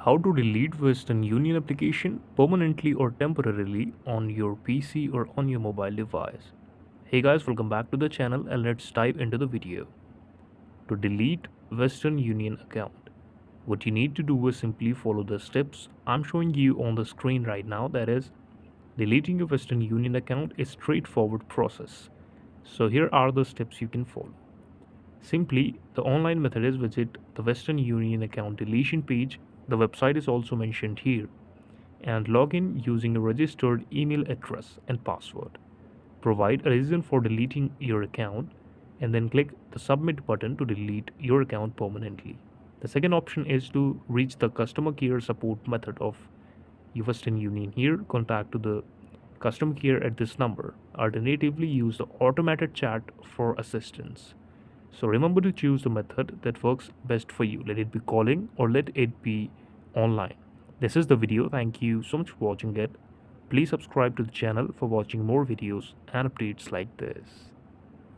How to delete Western Union application permanently or temporarily on your PC or on your mobile device. Hey guys, welcome back to the channel and let's dive into the video. To delete Western Union account, what you need to do is simply follow the steps I'm showing you on the screen right now. That is, deleting your Western Union account is a straightforward process. So here are the steps you can follow. Simply, the online method is visit the Western Union account deletion page. The website is also mentioned here, and log in using a registered email address and password. Provide a reason for deleting your account and then click the submit button to delete your account permanently. The second option is to reach the customer care support method of Western Union. Here, contact to the customer care at this number. Alternatively, use the automated chat for assistance. So remember to choose the method that works best for you. Let it be calling or let it be online. This is the video. Thank you so much for watching it. Please subscribe to the channel for watching more videos and updates like this.